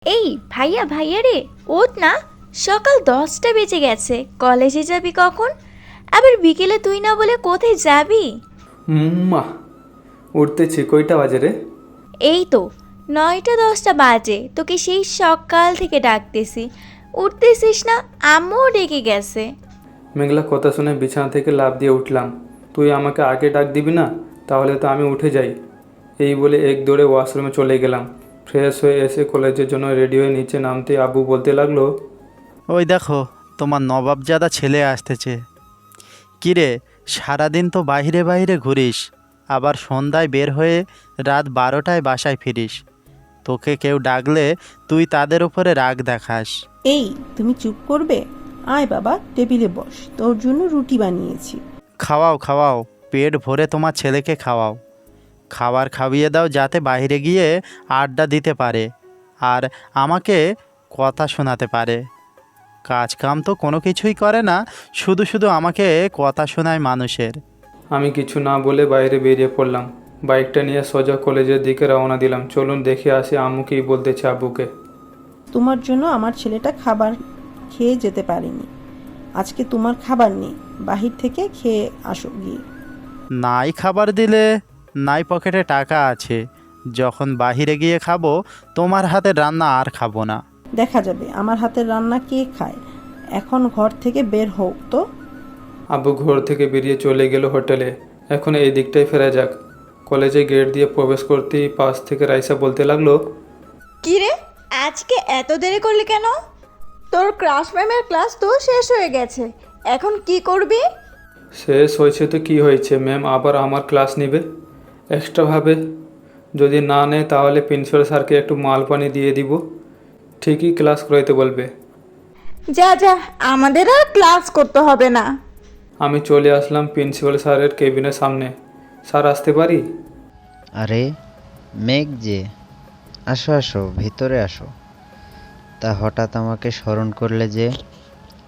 এই ভাইয়া ভাইয়া রে, ওঠ না। সকাল 10টা বেজে গেছে, কলেজে যাবি কখন? আবার বিকেলে তুই না বলে কোথায় যাবি? মা, উঠতেছি। কয়টা বাজে রে? এই তো 9টা 10টা বাজে, তোকে সেই সকাল থেকে ডাকতেছি, উঠতেছিস না। আম্মুও ডেকে গেছে। মেঘলা কথা শুনে বিছানা থেকে লাফ দিয়ে উঠলাম। তুই আমাকে আগে ডাক দিবি না? তাহলে তো আমি উঠে যাই। এই বলে এক দৌড়ে ওয়াশরুমে চলে গেলাম। ফ্রেশ হয়ে এসে কলেজের জন্য রেডি হয়ে নিচে নামতে আব্বু বলতে লাগলো, ওই দেখো, তোমার নবাবজাদা ছেলে আসতেছে। কিরে, সারাদিন তো বাইরে বাইরে ঘুরিস, আবার সন্ধ্যায় বের হয়ে রাত 12টায় বাসায় ফিরিস। তোকে কেউ ডাকলে তুই তাদের উপরে রাগ দেখাস। এই, তুমি চুপ করবে? আয় বাবা, টেবিলে বস, তোর জন্য রুটি বানিয়েছি। খাওয়াও খাওয়াও, পেট ভরে তোমার ছেলেকে খাওয়াও। খাবার খাইয়ে দাও যাতে বাইরে গিয়ে আড্ডা দিতে পারে আর আমাকে কথা শোনাতে পারে। কাজ কাম তো কোনো কিছুই করে না, শুধু শুধু আমাকে কথা শোনায় মানুষের। আমি কিছু না বলে বাইরে বেরিয়ে পড়লাম। বাইকটা নিয়ে সোজা কলেজের দিকে রওনা দিলাম। চলুন দেখে আসি আম্মু কী বলতেছে আব্বুকে। তোমার জন্য আমার ছেলেটা খাবার খেয়ে যেতে পারেনি। আজকে তোমার খাবার নেই, বাহির থেকে খেয়ে আসো গিয়ে। নাই খাবার দিলে নাই পকেটে টাকা আছে, যখন বাহিরে গিয়ে খাবো তোমার হাতের রান্না আর খাবো না। দেখা যাবে আমার হাতের রান্না কে খায়। এখন ঘর থেকে বের হোক তো। আব্বু ঘর থেকে বেরিয়ে চলে গেল হোটেলে। এখন এই দিকটাই ফেরা যাক। কলেজে গেট দিয়ে প্রবেশ করতেই পাশ থেকে রাইসা বলতে লাগলো, কি রে, আজকে এত দেরি করলি কেন? তোর ক্লাস ম্যামের ক্লাস তো শেষ হয়ে গেছে, এখন কি করবি? শেষ হয়েছে তো কি হয়েছে, ম্যাম আবার আমার ক্লাস নেবে এক্সট্রাভাবে। যদি না নেয় তাহলে প্রিন্সিপাল স্যারকে একটু মাল পানি দিয়ে দিব, ঠিকই ক্লাস করাইতে বলবে। যা যা, আমাদের আর ক্লাস করতে হবে না। আমি চলে আসলাম প্রিন্সিপাল স্যারের কেবিনের সামনে। স্যার আসতে পারি? আরে মেঘ যে, আসো আসো, ভিতরে আসো। তা হঠাৎ আমাকে স্মরণ করলে যে,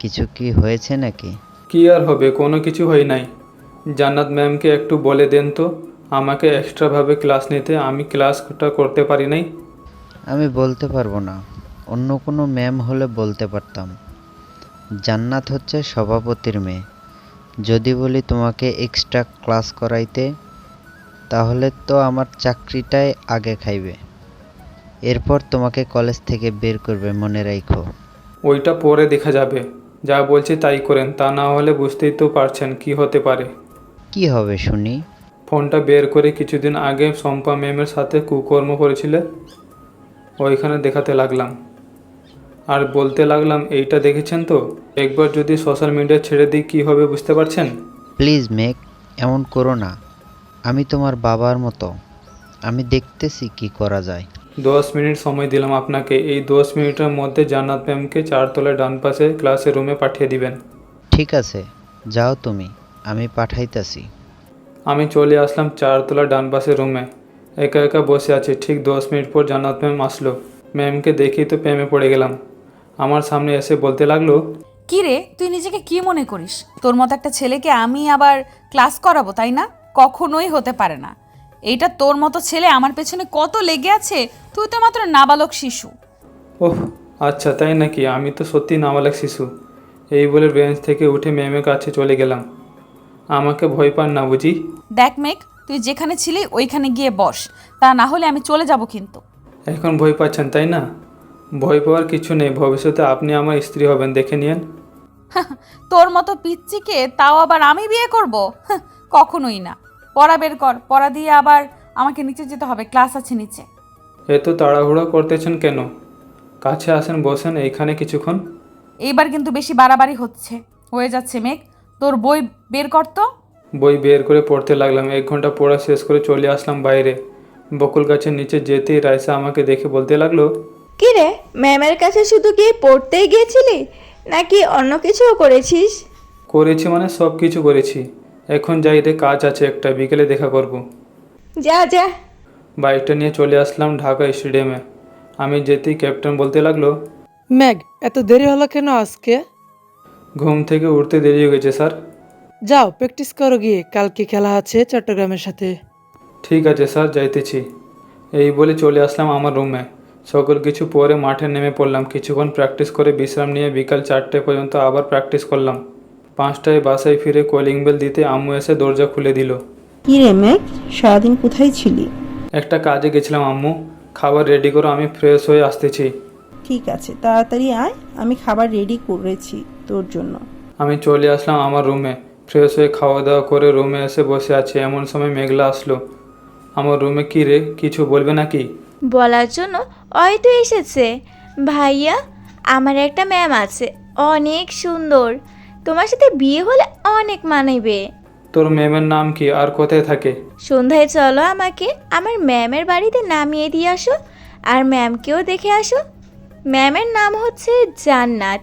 কিছু কি হয়েছে নাকি? কি আর হবে, কোনো কিছু হয় নাই। জান্নাত ম্যামকে একটু বলে দেন তো আমাকে এক্সট্রাভাবে ক্লাস নিতে, আমি ক্লাসটা করতে পারি নাই। আমি বলতে পারবো না, অন্য কোনো ম্যাম হলে বলতে পারতাম। জান্নাত হচ্ছে সভাপতির মেয়ে। যদি বলি তোমাকে এক্সট্রা ক্লাস করাইতে, তাহলে তো আমার চাকরিটাই আগে খাইবে। এরপর তোমাকে কলেজ থেকে বের করবে, মনে রাখো। ওইটা পরে দেখা যাবে, যা বলছি তাই করেন, তা না হলে বুঝতেই তো পারছেন কি হতে পারে। কি হবে শুনি? ফোনটা বের করে কিছুদিন আগে শম্পা ম্যামের সাথে কুকর্ম করেছিলে, ওইখানে দেখাতে লাগলাম। আর বলতে লাগলাম, এইটা দেখেছেন তো? একবার যদি সোশ্যাল মিডিয়া ছেড়ে দিই কী হবে বুঝতে পারছেন? প্লিজ মেঘ, এমন করো না। আমি তোমার বাবার মতো, আমি দেখতেছি কি করা যায়। 10 মিনিট সময় দিলাম আপনাকে। এই 10 মিনিটের মধ্যে জান্নাত ম্যামকে 4 তলায় ডান পাশে ক্লাসের রুমে পাঠিয়ে দিবেন। ঠিক আছে, যাও তুমি, আমি পাঠাইতাছি। আমি চলে আসলাম 4 তলার ডান পাশের রুমে। একা একা বসে আছি। ঠিক 10 মিনিট পর জান্নাত ম্যাম আসলো। ম্যামকে দেখেই তো প্রেমে পড়ে গেলাম। আমার সামনে এসে বলতে লাগলো, কি রে, তুই নিজেকে কি মনে করিস? তোর মতো একটা ছেলেকে আমি আবার ক্লাস করাবো, তাই না? কখনোই হতে পারে না। এইটা তোর মতো ছেলে আমার পেছনে কত লেগে আছে, তুই তো মাত্র নাবালক শিশু। ওহ আচ্ছা তাই নাকি? আমি তো সত্যি নাবালক শিশু। এই বলে বেঞ্চ থেকে উঠে ম্যামের কাছে চলে গেলাম। আমাকে ভয় পান না বুঝি? দেখ মেঘ, তুই যেখানে ছিলি ওইখানে গিয়ে বস, তা না হলে আমি চলে যাব কিন্তু। এখন ভয় পাচ্ছেন তাই না? ভয় পাওয়ার কিছু নেই, ভবিষ্যতে আপনি আমার স্ত্রী হবেন, দেখে নিয়েন। তোর মতো পিচ্চিকে তাও আবার আমি বিয়ে করব? কখনোই না। পড়া বের কর, পড়া দিয়ে আবার আমাকে নিচে যেতে হবে, ক্লাস আছে নিচে। এত তাড়াহুড়ো করতেছেন কেন? কাছে আসেন, বসেন এইখানে কিছুক্ষণ। এইবার কিন্তু বেশি বাড়াবাড়ি হয়ে যাচ্ছে মেঘ। তোর বই বের কর তো। বই বের করে পড়তে লাগলাম। 1 ঘন্টা পড়া শেষ করে চলে আসলাম বাইরে। বকুল গাছের নিচে যেতেই রাইসা আমাকে দেখে বলতে লাগলো, কি রে, ম্যামের কাছে শুধু কি পড়তেই গিয়েছিলি নাকি অন্য কিছুও করেছিস? করেছি মানে সব কিছু করেছি। এখন যাই রে, কাজ আছে একটা, বিকেলে দেখা করব। যা যা। বাইকটা নিয়ে চলে আসলাম ঢাকা স্টেডিয়ামে। আমি যেতেই ক্যাপ্টেন বলতে লাগলো, ম্যাগ, এত দেরি হলো কেন আজকে? ঘুম থেকে উঠতে দেরি হয়ে গেছে স্যার। যাও প্র্যাকটিস করো গিয়ে, কালকে খেলা আছে চট্টগ্রামের সাথে। ঠিক আছে স্যার, যাইতেছি। এই বলে চলে আসলাম আমার রুমে। সকল কিছু পরে মাঠে নেমে পড়লাম। কিছুক্ষণ প্র্যাকটিস করে বিশ্রাম নিয়ে বিকাল 4টে পর্যন্ত আবার প্র্যাকটিস করলাম। 5টায় বাসায় ফিরে কলিং বেল দিতে আম্মু এসে দরজা খুলে দিল। কি রে মেঘ, সারাদিন কোথায় ছিলি? একটা কাজে গেছিলাম আম্মু, খাবার রেডি করো, আমি ফ্রেশ হয়ে আসতেছি। ঠিক আছে, তাড়াতাড়ি আয়, আমি খাবার রেডি করেছি তোর জন্য। আমি চলে আসলাম আমার রুমে। ফ্রেশ হয়ে খাওয়া দাওয়া করে রুমে এসে বসে আছি, এমন সময় মেঘলা আসলো। আমার রুমে কি রে, কিছু বলবে নাকি? বলার জন্য হয়তো এসেছে। ভাইয়া, আমার একটা ম্যাম আছে, অনেক সুন্দর, তোমার সাথে বিয়ে হলে অনেক মানাইবে। তোর ম্যামের নাম কি আর কোথায় থাকে? সন্ধ্যায় চলো আমাকে আমার ম্যামের বাড়িতে নামিয়ে দিয়ে আসো, আর ম্যামকেও দেখে আসো। ম্যামের নাম হচ্ছে জান্নাত।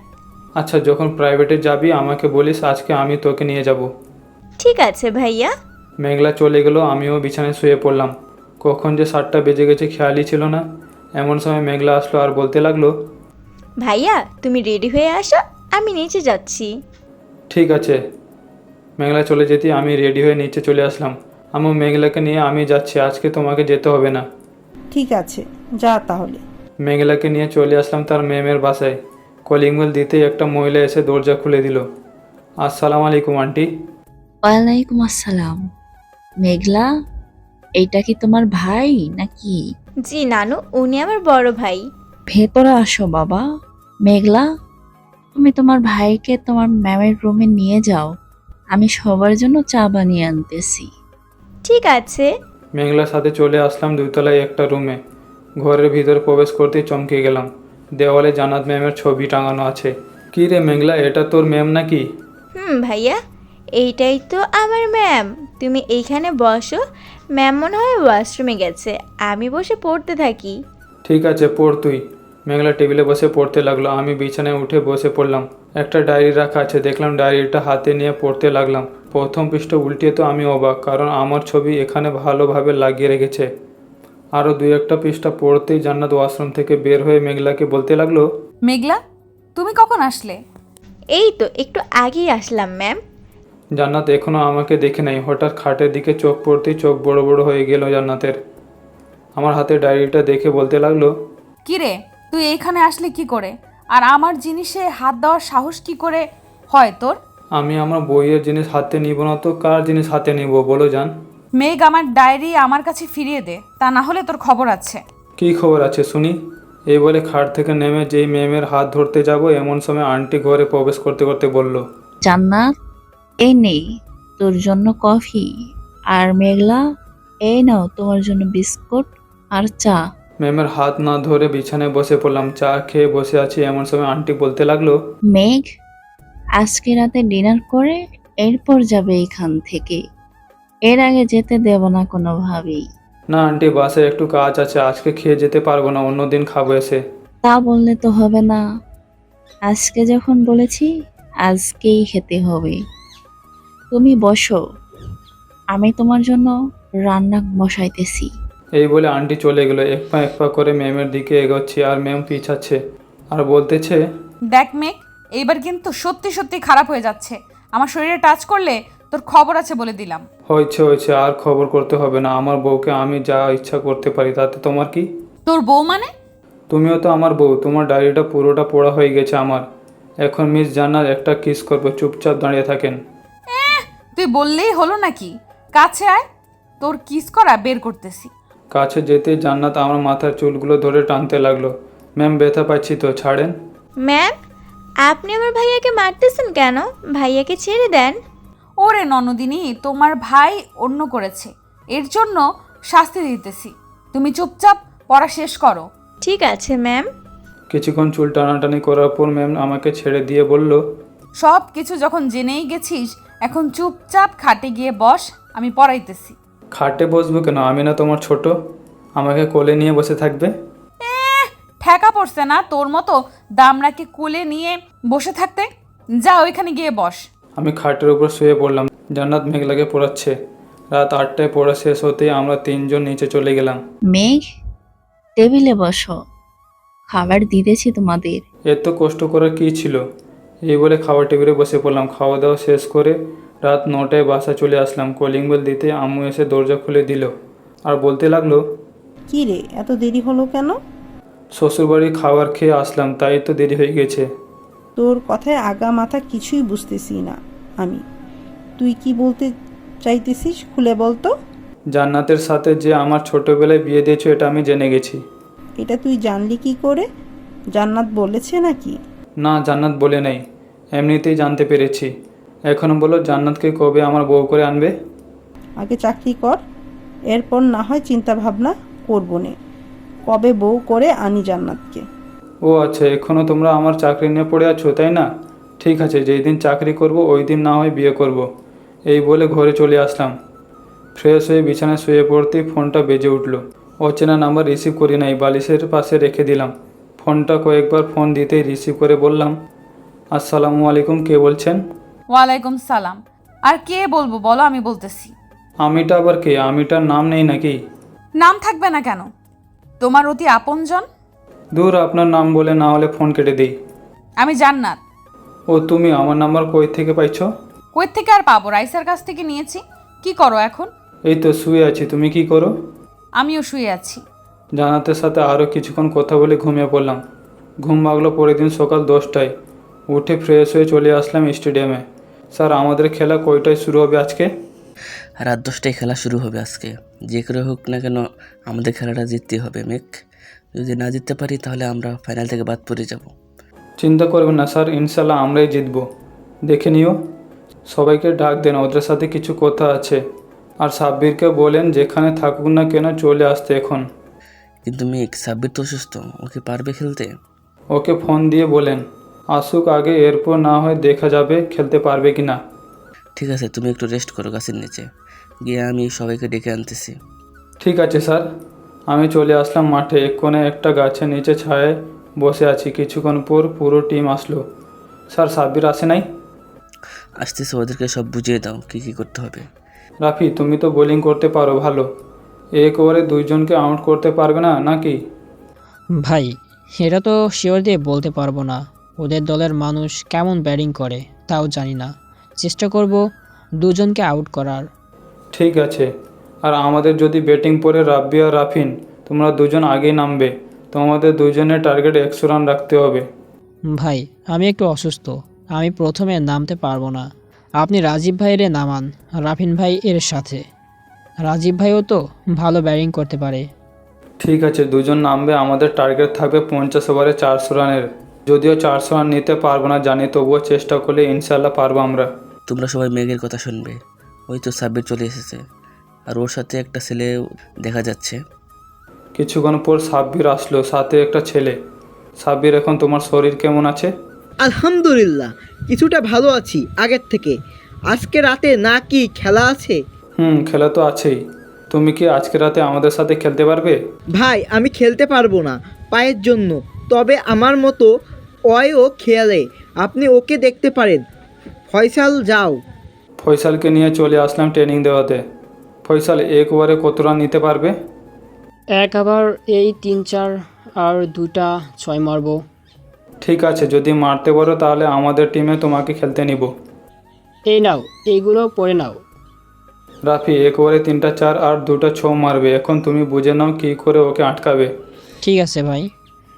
আচ্ছা, যখন প্রাইভেটে যাবি আমাকে বলিস, আজকে আমি তোকে নিয়ে যাব। ঠিক আছে ভাইয়া। মেঘলা চলে গেল, আমিও বিছানায় শুয়ে পড়লাম। কখন যে 7টা বেজে গেছে খেয়ালই ছিল না। এমন সময় মেঘলা আসলো আর বলতে লাগলো, ভাইয়া তুমি রেডি হয়ে আসো, আমি নিচে যাচ্ছি। ঠিক আছে। মেঘলা চলে যেতে আমি রেডি হয়ে নিচে চলে আসলাম। আম্মু, মেঘলাকে নিয়ে আমি যাচ্ছি, আজকে তোমাকে যেতে হবে না। ঠিক আছে, যা তাহলে। মেঘলাকে নিয়ে চলে আসলাম তার ম্যামের বাসায়। কলিং বেল দিতেই একটা মহিলা এসে দরজা খুলে দিল। আসসালামু আলাইকুম আন্টি। ওয়ালাইকুম আসসালাম। মেঘলা, এইটা কি তোমার ভাই নাকি? জি নানু, উনি আমার বড় ভাই। ভেতরে আসো বাবা। মেঘলা, তুমি তোমার ভাইকে তোমার ম্যামের রুমে নিয়ে যাও, আমি সবার জন্য চা বানিয়ে আনতেছি। ঠিক আছে। মেঘলার সাথে চলে আসলাম দুতলায় একটা রুমে। ঘরের ভিতরে প্রবেশ করতেই চমকে গেলাম। দেওয়ালে জান্নাত ম্যামের ছবি টাঙানো আছে। কী রে মেঘলা, এটা তোর ম্যাম নাকি? ভাইয়া, এইটাই তো আমার ম্যাম। তুমি এইখানে বসো, ম্যাম মনে হয় ওয়াশরুমে গেছে, আমি বসে পড়তে থাকি। ঠিক আছে, পড় তুই। মেঘলা টেবিলে বসে পড়তে লাগলো, আমি বিছানায় উঠে বসে পড়লাম। একটা ডায়েরি রাখা আছে, দেখলাম ডায়েরিটা হাতে নিয়ে পড়তে লাগলাম। প্রথম পৃষ্ঠা উল্টিয়ে তো আমি অবাক, কারণ আমার ছবি এখানে ভালোভাবে লাগিয়ে রেখেছে। আরও 2-1টা পৃষ্ঠা পড়তেই জান্নাত ওয়াশরুম থেকে বের হয়ে মেঘলাকে বলতে লাগলো, মেঘলা, তুমি কখন আসলে? এই তো একটু আগেই আসলাম ম্যাম। জান্নাত এখনও আমাকে দেখে নাই, হঠাৎ খাটের দিকে চোখ পড়তেই চোখ বড় বড় হয়ে গেল জান্নাতের। আমার হাতে ডায়েরিটা দেখে বলতে লাগলো, কি রে, তুই এইখানে আসলে কি করে? আর আমার জিনিসে হাত দেওয়ার সাহস কি করে হয় তোর? আমি আমার বইয়ের জিনিস হাতে নিব না তো কার জিনিস হাতে নিব বলো জান? মেঘ, আমার ডায়েরি আমার কাছে ফিরিয়ে দে, তা না হলে তোর খবর আছে। কী খবর আছে শুনি? এই বলে খাট থেকে নেমে যেই ম্যামের হাত ধরতে যাব, এমন সময় আন্টি ঘরে প্রবেশ করতে করতে বলল, জান্নাত, এই নেই তোর জন্য কফি, আর মেঘলা, এই নাও তোমার জন্য বিস্কুট আর চা। ম্যামের হাত না ধরে বিছানায় বসে পড়লাম। চা খেয়ে বসে আছি, এমন সময় আন্টি বলতে লাগলো, মেঘ, আজকে রাতে ডিনার করে এরপর যাবে এখান থেকে, এর আগে যেতে দেব না কোনোভাবেই। না আন্টি, বাসায় একটু কাজ আছে, আজকে খেয়ে যেতে পারবো না, অন্যদিন খাবো এসে। তা বললে তো হবে না, আজকে যখন বলেছি আজকেই খেতে হবে। তুমি বসো, আমি তোমার জন্য রান্না বসাইতেছি। এই বলে আন্টি চলে গেলো। এক পা করে ম্যামের দিকে এগোচ্ছি, আর ম্যাম পিছাচ্ছে আর বলতেছে, দেখ মেঘ, এইবার কিন্তু সত্যি সত্যি খারাপ হয়ে যাচ্ছে। আমার শরীরে টাচ করলে তোর খবর আছে বলে দিলাম। হয়েছে, আর খবর করতে হবে না। আমার বউকে আমি যা ইচ্ছা করতে পারি, তাতে তোমার কি? তোর বউ মানে? তুমিও তো আমার বউ, তোমার ডায়েরিটা পুরোটা পড়া হয়ে গেছে আমার। এখন মিস জান্নাত একটা কিস করবো, চুপচাপ দাঁড়িয়ে থাকেন। তুই বললেই হলো নাকি? কাছে আয়, তোর কিস করা বের করতেছি। কাছে যেতে জান্নাত আমার মাথার চুলগুলো ধরে টানতে লাগলো। ম্যাম, ব্যথা পাচ্ছি তো, ছাড়েন। ম্যাম, আপনি আমার ভাইয়াকে মারতেছেন কেন? ভাইয়াকে ছেড়ে দেন। ওরে ননদিনী, তোমার ভাই অন্য করেছে, এর জন্য শাস্তি দিতেছি। তুমি চুপচাপ পড়া শেষ করো। ঠিক আছে ম্যাম। কিছুক্ষণ চুল টানাটানি করার পর ম্যাম আমাকে ছেড়ে দিয়ে বলল, সব কিছু যখন জেনেই গেছিস, এখন চুপচাপ খাটে গিয়ে বস, আমি পড়াইতেছি। খাটে বসবো কেন? আমি না তোমার ছোট? আমাকে কোলে নিয়ে বসে থাকবে? ঠেকা পড়ছে না তোর মতো দামড়াকে কোলে নিয়ে বসে থাকতে? যা ওইখানে গিয়ে বস। আমি খাটের উপর শুয়ে পড়লাম। জান্নাত মেঘলাকে পড়াচ্ছে। রাত 8টায় পড়া শেষ হতেই আমরা 3জন নিচে চলে গেলাম। মেঘ, টেবিলে বসো, খাবার দিতেছি তোমাদের। এত কষ্ট করার কী ছিল? এই বলে খাওয়ার টেবিলে বসে পড়লাম। খাওয়া দাওয়া শেষ করে রাত 9টায় বাসা চলে আসলাম। কলিং বেল দিতে আম্মু এসে দরজা খুলে দিল আর বলতে লাগলো, কি রে, এত দেরি হলো কেন? শ্বশুরবাড়ি খাবার খেয়ে আসলাম, তাই তো দেরি হয়ে গেছে। তোর কথায় আগা মাথা কিছুই বুঝতেছি না আমি। তুই কি বলতে চাইতেছিস খুলে বলতো। জান্নাতের সাথে যে আমার ছোটোবেলায় বিয়ে দিয়েছো এটা আমি জেনে গেছি। এটা তুই জানলি কি করে? জান্নাত বলেছে নাকি? না, জান্নাত বলে নেই, এমনিতেই জানতে পেরেছি। এখন বলো, জান্নাতকে কবে আমার বউ করে আনবে? আগে চাকরি কর, এরপর না হয় চিন্তা ভাবনা করবো নে কবে বউ করে আনি জান্নাতকে। ও আচ্ছা, এখনও তোমরা আমার চাকরি নিয়ে পড়ে আছো তাই না? ঠিক আছে, যেই দিন চাকরি করব ওই দিন না হয় বিয়ে করব। এই বলে ঘরে চলে আসলাম। ফ্রেশ হয়ে বিছানায় শুয়ে পড়তেই ফোনটা বেজে উঠল। অচেনা নাম্বার রিসিভ করি নাই, বালিশের পাশে রেখে দিলাম। ফোনটা কয়েকবার ফোন দিতেই রিসিভ করে বললাম, আসসালামু আলাইকুম, কে বলছেন? ওয়ালাইকুম সালাম। আর কে বলবো বলো, আমি বলতেছি। আমিটা আবার কে? আমিটার নাম নেই নাকি? নাম থাকবে না কেন? তোমার অতি আপনজন। দূর, আপনার নাম বলে না হলে ফোন কেটে দিই। আমি জান্নাত। ও তুমি, আমার নাম্বার কই থেকে পাইছো? কই থেকে আর পাবো, রাইসার কাছ থেকে নিয়েছি। কি করো এখন? এই তো শুয়ে আছি, তুমি কি করো? আমিও শুয়ে আছি। জান্নাতের সাথে আরও কিছুক্ষণ কথা বলে ঘুমিয়ে পড়লাম। ঘুম ভাগলো পরের দিন সকাল 10টায়। উঠে ফ্রেশ হয়ে চলে আসলাম স্টেডিয়ামে। স্যার, আমাদের খেলা কয়টায় শুরু হবে আজকে? রাত 10টায় খেলা শুরু হবে আজকে। যে করে হোক না কেন আমাদের খেলাটা জিততে হবে মেক। যদি না জিততে পারি তাহলে আমরা ফাইনাল থেকে বাদ পড়ে যাব। চিন্তা করবেন না স্যার, ইনশাল্লাহ আমরাই জিতব। দেখে নিও। সবাইকে ডাক দেন, ওদের সাথে কিছু কথা আছে। আর সাব্বিরকে বলেন যেখানে থাকুক না কেন চলে আসতে এখন। কিন্তু মেক, সাব্বির তো অসুস্থ, ওকে পারবে খেলতে? ওকে ফোন দিয়ে বলেন আসুক আগে, এরপর না হয় দেখা যাবে খেলতে পারবে কি না। ঠিক আছে, তুমি একটু রেস্ট করো গাছের নিচে গিয়ে, আমি সবাইকে ডেকে আনতেছি। ঠিক আছে স্যার। আমি চলে আসলাম মাঠে। এক্ষণে একটা গাছের নিচে ছায়ায় বসে আছি। কিছুক্ষণ পর পুরো টিম আসলো। স্যার, সাব্বির আসে নাই? আসতেছে, ওদেরকে সব বুঝিয়ে দাও কী কী করতে হবে। রাফি, তুমি তো বোলিং করতে পারো ভালো। এক ওভারে দুইজনকে আউট করতে পারবে না নাকি? ভাই, এটা তো শিওর দিয়ে বলতে পারবো না। ওদের দলের মানুষ কেমন ব্যাটিং করে তাও জানি না। চেষ্টা করব দুজনকে আউট করার। ঠিক আছে। আর আমাদের যদি ব্যাটিং পড়ে রাব্বি আর রাফিন, তোমরা দুজন আগেই নামবে। তোমাদের দুজনের টার্গেট 100 রান রাখতে হবে। ভাই, আমি একটু অসুস্থ, আমি প্রথমে নামতে পারবো না। আপনি রাজীব ভাইয়ের নামান রাফিন ভাই এর সাথে। রাজীব ভাইও তো ভালো ব্যাটিং করতে পারে। ঠিক আছে, দুজন নামবে। আমাদের টার্গেট থাকবে 50 ওভারে 400 রানের। যদিও 400 রান নিতে পারবো না জানি, তবুও চেষ্টা করলে ইনশাল্লাহ পারবো আমরা। তোমরা সবাই মেঘের কথা শুনবে। ওই তো সাব্বির চলে এসেছে, আর ওর সাথে একটা ছেলে দেখা যাচ্ছে। কিছুক্ষণ পর সাব্বির আসলো, সাথে একটা ছেলে। সাব্বির, এখন তোমার শরীর কেমন আছে? আলহামদুলিল্লাহ, কিছুটা ভালো আছি আগের থেকে। আজকে রাতে না কি খেলা আছে? খেলা তো আছেই। তুমি কি আজকে রাতে আমাদের সাথে খেলতে পারবে? ভাই, আমি খেলতে পারবো না পায়ের জন্য। তবে আমার মতো ওয়ও খেলে, আপনি ওকে দেখতে পারেন। ফয়সাল, যাও। ফয়সালকে নিয়ে চলে আসলাম ট্রেনিং দেওয়াতে। ফয়সাল, এক ওভারে কত রান নিতে পারবে? এক ওভার এই 3-4 আর 2টা 6 মারবো। ঠিক আছে, যদি মারতে পারো তাহলে আমাদের টিমে তোমাকে খেলতে নিব। এই নাও, এইগুলো পড়ে নাও। রাফি, এক ওভারে 3টা 4 আর 2টা 6 মারবে। এখন তুমি বুঝে নাও কী করে ওকে আটকাবে। ঠিক আছে ভাই।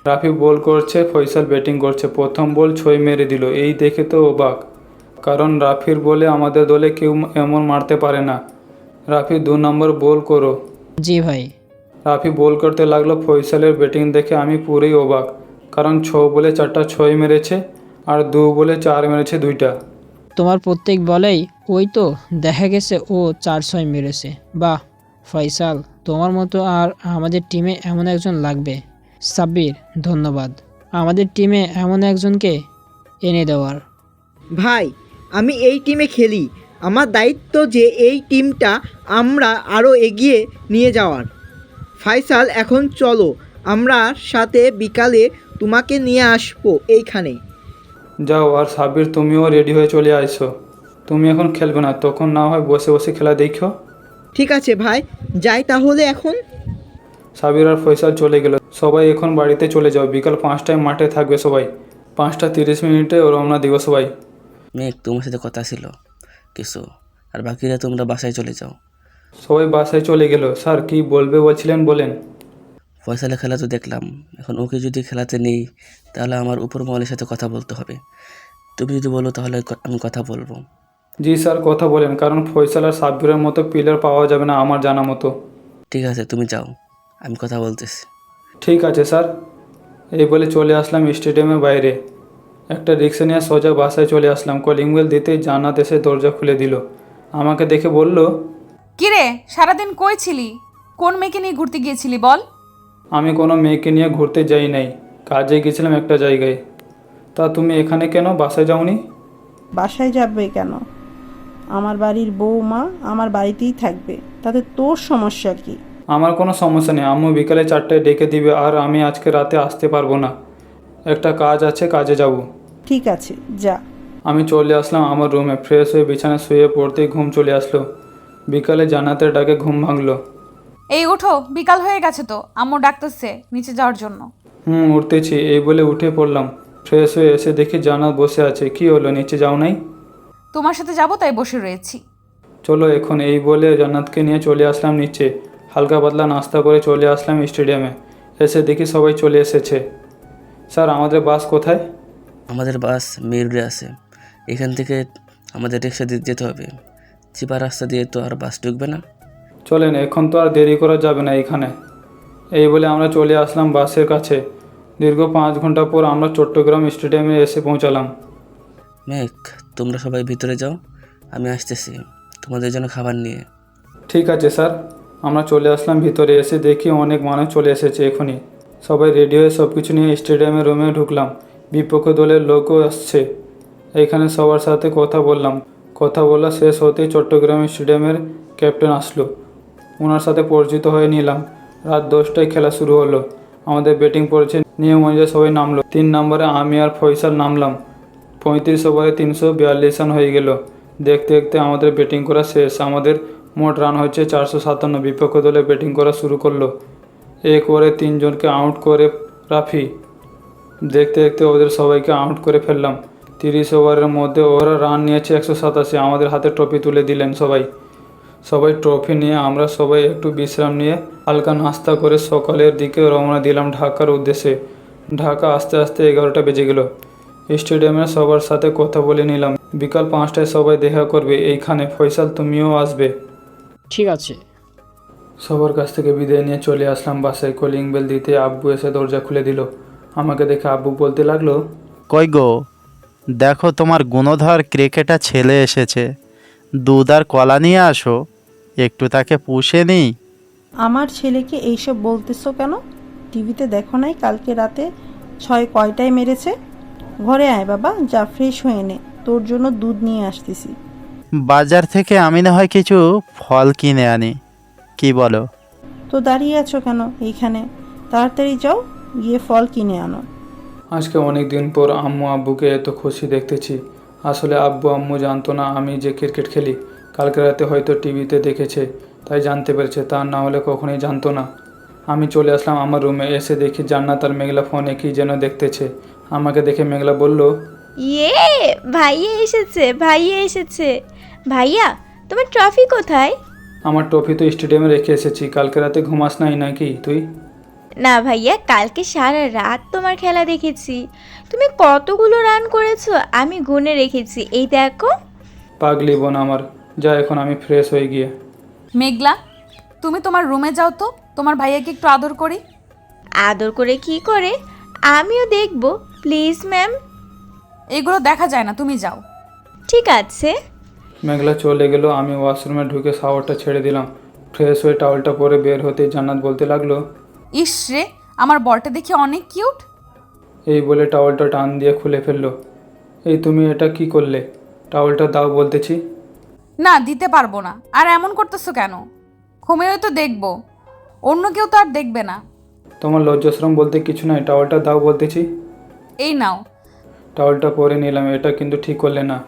রাফি বল করছে, ফয়সাল ব্যাটিং করছে। প্রথম বল 6 মেরে দিল। এই দেখে তো অবাক, কারণ রাফির বলে আমাদের দলে কেউ এমন মারতে পারে না। রাফি, 2 নম্বর বল করো। জি ভাই। রাফি বল করতে লাগলো। ফয়সালের ব্যাটিং দেখে আমি পুরোই অবাক, কারণ 6 বলে 4টা 6 মেরেছে, আর 2 বলে 4 মেরেছে 2টা। তোমার প্রত্যেক বলেই ওই তো দেখা গেছে ও 4-6 মেরেছে। বাহ ফয়সাল, তোমার মতো আর আমাদের টিমে এমন একজন লাগবে। সাব্বির, ধন্যবাদ আমাদের টিমে এমন একজনকে এনে দেওয়ার। ভাই, আমি এই টিমে খেলি। আমার দায়িত্ব যে এই টিমটা আমরা আরও এগিয়ে নিয়ে যাওয়ার। ফয়সাল, এখন চলো, আমরা সাথে বিকালে তোমাকে নিয়ে আসবো এইখানে। যাও। আর সাব্বির, তুমিও রেডি হয়ে চলে আসো। তুমি এখন খেলবে না, তখন না হয় বসে বসে খেলা দেখো। ঠিক আছে ভাই, যাই তাহলে এখন। সাব্বির আর ফয়সাল চলে গেল। সবাই এখন বাড়িতে চলে যাও। বিকাল 5টায় মাঠে থাকবে সবাই। 5:30 রওনা দিব সবাই। মেঘ, তোমার সাথে কথা ছিল কিছু, আর বাকিরা তোমরা বাসায় চলে যাও। সবাই বাসায় চলে গেল। স্যার, কি বলবে বলছিলেন বলেন। ফয়সালের খেলা তো দেখলাম, এখন ওকে যদি খেলাতে নেই তাহলে আমার উপর মহলের সাথে কথা বলতে হবে। তুমি যদি বলো তাহলে আমি কথা বলবো। জি স্যার, কথা বলেন, কারণ ফয়সাল আর সাব্বিরের মতো প্লেয়ার পাওয়া যাবে না আমার জানা মতো। ঠিক আছে, তুমি যাও, আমি কথা বলতেছি। ঠিক আছে স্যার। এই বলে চলে আসলাম স্টেডিয়ামের বাইরে। একটা রিক্সা নিয়ে সোজা বাসায় চলে আসলাম। কলিং বেল দিতেই জান্নাত এসে দরজা খুলে দিল। আমাকে দেখে বলল, কিরে সারাদিন কই ছিলি? কোন মেয়েকে নিয়ে ঘুরতে গিয়েছিলি বল? আমি কোনো মেয়েকে নিয়ে ঘুরতে যাই নাই, কাজে গেছিলাম একটা জায়গায়। তা তুমি এখানে কেন, বাসায় যাওনি? বাসায় যাবে কেন? আমার বাড়ির বউমা আমার বাড়িতেই থাকবে, তাতে তোর সমস্যা কি? আমার কোনো সমস্যা নেই, আম্মু বিকালে 4টায় ডেকে দিবে, আর আমি আজকে রাতে আসতে পারবো না, একটা কাজ আছে, কাজে যাব। ঠিক আছে, যা। আমি চলে আসলাম আমার রুমে। ফ্রেশ হয়ে বিছানায় শুয়ে পড়তেই ঘুম চলে আসলো। বিকালে জান্নাতের ডাকে ঘুম ভাঙলো। এই ওঠো, বিকাল হয়ে গেছে তো, আম্মু ডাকতেছে নিচে যাওয়ার জন্য। উঠতেছি, এই বলে উঠে পড়লাম। ফ্রেশ হয়ে এসে দেখি জান্নাত বসে আছে। কি হলো, নিচে যাও নাই? তোমার সাথে যাবো তাই বসে রয়েছি। চলো এখন, এই বলে জান্নাতকে নিয়ে চলে আসলাম নিচে। হালকা পাতলা নাস্তা করে চলে আসলাম স্টেডিয়ামে। এসে দেখি সবাই চলে এসেছে। স্যার, আমাদের বাস কোথায়? আমাদের বাস মেরুরে আছে, এখান থেকে আমাদের রিক্সা দিয়ে যেতে হবে। চিপা রাস্তা দিয়ে তো আর বাস ঢুকবে না। চলেন, এখন তো আর দেরি করা যাবে না এখানে। এই বলে আমরা চলে আসলাম বাসের কাছে। দীর্ঘ 5 ঘন্টা পর আমরা চট্টগ্রাম স্টেডিয়ামে এসে পৌঁছালাম। মেঘ, তোমরা সবাই ভিতরে যাও, আমি আসতেছি তোমাদের জন্য খাবার নিয়ে। ঠিক আছে স্যার। আমরা চলে আসলাম ভিতরে। এসে দেখি অনেক মানুষ চলে এসেছে এখনই। সবাই রেডি হয়ে সব কিছু নিয়ে স্টেডিয়ামের রুমে ঢুকলাম। বিপক্ষ দলের লোকও আসছে। এখানে সবার সাথে কথা বললাম। কথা বলা শেষ হতেই চট্টগ্রাম স্টেডিয়ামের ক্যাপ্টেন আসলো। ওনার সাথে পরিচিত হয়ে নিলাম। রাত 10টায় খেলা শুরু হলো। আমাদের ব্যাটিং পড়েছে। নিয়ম অনুযায়ী সবাই নামলো। 3 নম্বরে আমি আর ফয়সাল নামলাম। 35 ওভারে 342 রান হয়ে গেল। দেখতে দেখতে আমাদের ব্যাটিং করা শেষ। আমাদের মোট রান হচ্ছে 457। বিপক্ষ দলে ব্যাটিং করা শুরু করলো। 1 ওভারে 3 জনকে আউট করে রাফি। দেখতে দেখতে ওদের সবাইকে আউট করে ফেললাম। 30 ওভারের মধ্যে ওরা রান নিয়েছে 187। আমাদের হাতে ট্রফি তুলে দিলেন সবাই ট্রফি নিয়ে আমরা সবাই একটু বিশ্রাম নিয়ে হালকা নাস্তা করে সকালের দিকে রওনা দিলাম ঢাকার উদ্দেশ্যে। ঢাকা আস্তে আস্তে 11টা বেজে গেল। স্টেডিয়ামে সবার সাথে কথা বলে নিলাম। বিকাল 5টায় সবাই দেখা করবে এইখানে। ফয়সাল, তুমিও আসবে? ঠিক আছে। সবার কাছ থেকে বিদায় নিয়ে চলে আসলাম বাসায়। কলিং বেল দিতে আব্বু এসে দরজা খুলে দিল। আমাকে দেখে আব্বু বলতে লাগলো, কই গো, দেখো তোমার গুণধর ক্রিকেটার ছেলে এসেছে, দুধ আর কলা নিয়ে আসো, একটু তাকে পুষে নিই। আমার ছেলেকে এইসব বলতেছো কেন? টিভিতে দেখো নাই কালকে রাতে 6 কয়টায় মেরেছে? ঘরে আয় বাবা, যা ফ্রেশ হয়ে নে, তোর জন্য দুধ নিয়ে আসতেছি। বাজার থেকে আমি না হয় কিছু ফল কিনে আনি, কি বলো? তো দাঁড়িয়ে আছো কেন এইখানে? তাড়াতাড়ি যাও, গিয়ে ফল কিনে আনো। আজকে অনেক দিন পর আম্মু আব্বুকে এত খুশি দেখতেছি। আসলে আব্বু আম্মু জানতো না আমি যে ক্রিকেট খেলি। কালকে রাতে হয়তো টিভিতে দেখেছে, তাই জানতে পেরেছে, তা না হলে কখনোই জানতো না। আমি চলে আসলাম আমার রুমে। এসে দেখি জান্নাত আর মেঘলা ফোনে কি যেন দেখতেছে। আমাকে দেখে মেঘলা বলল, ইয়ে, ভাইয়া এসেছে, ভাইয়া এসেছে। ভাইয়া, তোমার ট্রফি কোথায়? আমার ট্রফি তো স্টেডিয়ামে রেখে এসেছি। কালকে রাতে ঘুমাস নাই নাকি তুই? না ভাইয়া, কালকে সারা রাত তোমার খেলা দেখেছি। তুমি কতগুলো রান করেছো আমি গুনে রেখেছি, এই দেখো। পাগলি বোন আমার, যা এখন আমি ফ্রেশ হয়ে গিয়ে। মেঘলা, তুমি তোমার রুমে যাও তো, তোমার ভাইয়াকে একটু আদর করি। আদর করে কি করে? আমিও দেখবো, প্লিজ ম্যাম। এগুলো দেখা যায় না, তুমি যাও। ঠিক আছে। মেঘলা চলে গেল। আমি ওয়াশরুমে ঢুকে শাওয়ারটা ছেড়ে দিলাম। ফ্রেশ হয়ে টাওয়ালটা পরে বের হতেই জান্নাত বলতে লাগলো, ইস রে, আমার বরটা দেখে অনেক কিউট। এই বলে টাওয়ালটা টান দিয়ে খুলে ফেললো। এই তুমি এটা কি করলে? টাওয়ালটা দাও বলতেছি। না, দিতে পারবো না। আর এমন করতেছো কেন? ঘুমিয়ে তো দেখবো, অন্য কেউ তো আর দেখবে না। তোমার লজ্জাশ্রম বলতে কিছু নাই, টাওয়ালটা দাও বলতেছি। এই নাও। টাওয়ালটা পরে নিলাম। এটা কিন্তু ঠিক করলে না।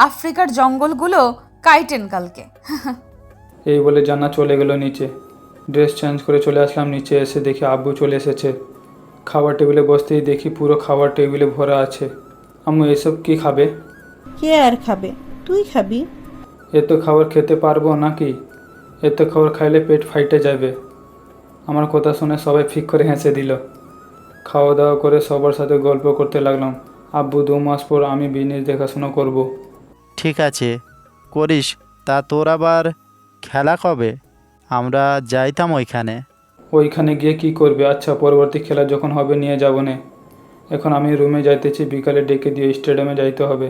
আফ্রিকার জঙ্গলগুলো কাইটেন কালকে। এই বলে জান্নাত চলে গেল নিচে। ড্রেস চেঞ্জ করে চলে আসলাম নিচে। এসে দেখি আব্বু চলে এসেছে। খাবার টেবিলে বসতেই দেখি পুরো খাবার টেবিলে ভরা আছে। আম্মু, এসব কি খাবে? কে আর খাবে? তুই খাবি। এত খাবার খেতে পারবো নাকি? এত খাবার খাইলে পেট ফাইটে যাবে। আমার কথা শুনে সবাই ফিক করে হেসে দিল। খাওয়া দাওয়া করে সবার সাথে গল্প করতে লাগলাম। আব্বু 2 মাস পর আমি বিজনেস দেখাশোনা করব। ঠিক আছে, করিস। তা তোর আবার খেলা কবে? আমরা যাইতাম ওইখানে। ওইখানে গিয়ে কি করবে? আচ্ছা, পরবর্তী খেলা যখন হবে নিয়ে যাব না। এখন আমি রুমে যাইতেছি, বিকালে ডেকে দিয়ে স্টেডিয়ামে যাইতে হবে।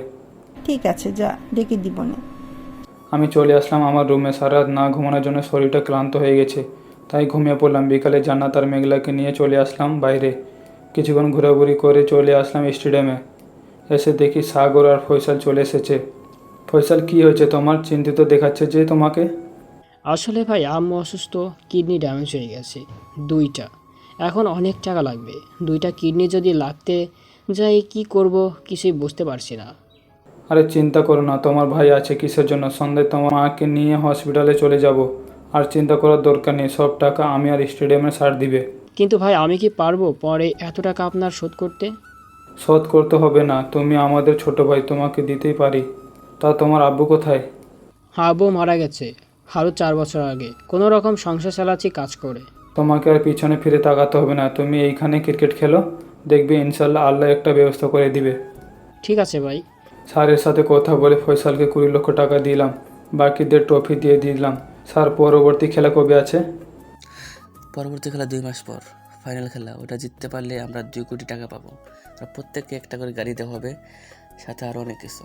ঠিক আছে, যা, ডেকে দিব না। আমি চলে আসলাম আমার রুমে। সারা রাত না ঘুমানোর জন্য শরীরটা ক্লান্ত হয়ে গেছে, তাই ঘুমিয়ে পড়লাম। বিকালে জান্নাত আর মেঘলাকে নিয়ে চলে আসলাম বাইরে। কিছুক্ষণ ঘোরাঘুরি করে চলে আসলাম স্টেডিয়ামে। এসে দেখি সাগর আর ফয়সাল চলে এসেছে। ফয়সাল, কি হয়েছে তোমার? চিন্তিত দেখাচ্ছে যে তোমাকে। আসলে ভাই আম্মু অসুস্থ, কিডনি ড্যামেজ হয়ে গেছে 2টা। এখন অনেক টাকা লাগবে। 2টা কিডনি যদি লাগতে যাই কি করব কিছুই বুঝতে পারছি না। আরে চিন্তা করো না, তোমার ভাই আছে কিসের জন্য। সন্ধ্যায় তোমার মাকে নিয়ে হসপিটালে চলে যাব। আর চিন্তা করার দরকার নেই, সব টাকা আমি আর স্টেডিয়ামে ছাড় দিবে। কিন্তু ভাই আমি কি পারবো পরে এত টাকা আপনার শোধ করতে? শোধ করতে হবে না, তুমি আমাদের ছোট ভাই, তোমাকে দিতেই পারি। তা তোমার আব্বু কোথায়? আব্বু মারা গেছে আরও 4 বছর আগে। কোনো রকম সংসার চালাচ্ছি কাজ করে। তোমাকে আর পিছনে ফিরে তাকাতে হবে না, তুমি এইখানে ক্রিকেট খেলো, দেখবে ইনশাল্লাহ আল্লাহ একটা ব্যবস্থা করে দিবে। ঠিক আছে ভাই। স্যারের সাথে কথা বলে ফয়সালকে 20 লক্ষ টাকা দিলাম, বাকিদের ট্রফি দিয়ে দিলাম। স্যার, পরবর্তী খেলা কবে আছে? পরবর্তী খেলা 2 মাস পর, ফাইনাল খেলা। ওটা জিততে পারলে আমরা 2 কোটি টাকা পাবো। আর প্রত্যেককে একটা করে গাড়ি দেওয়া হবে, সাথে আরও অনেক কিছু।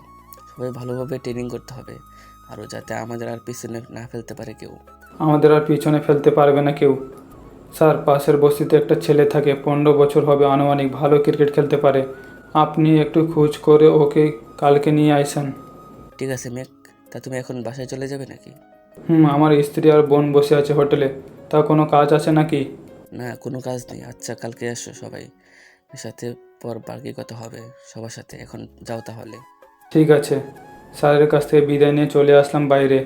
সবাই ভালোভাবে ট্রেনিং করতে হবে, আরও যাতে আমাদের আর পিছনে না ফেলতে পারে কেউ। আমাদের আর পিছনে ফেলতে পারবে না কেউ। স্যার, পাশের বস্তিতে একটা ছেলে থাকে, 15 বছর হবে আনুমানিক, ভালো ক্রিকেট খেলতে পারে। আপনি একটু খোঁজ করে ওকে কালকে নিয়ে আইসেন। ঠিক আছে মেক, তা তুমি এখন বাসায় চলে যাবে নাকি? আমার স্ত্রী আর বোন বসে আছে হোটেলে। তা কোনো কাজ আছে নাকি? না, কোনো কাজ নেই। আচ্ছা, কালকে আসো সবাই সাথে, পর বাকি কথা হবে সবার সাথে। এখন যাও তাহলে। ঠিক আছে। স্যারের কাছ থেকে বিদায় নিয়ে চলে আসলাম বাইরে।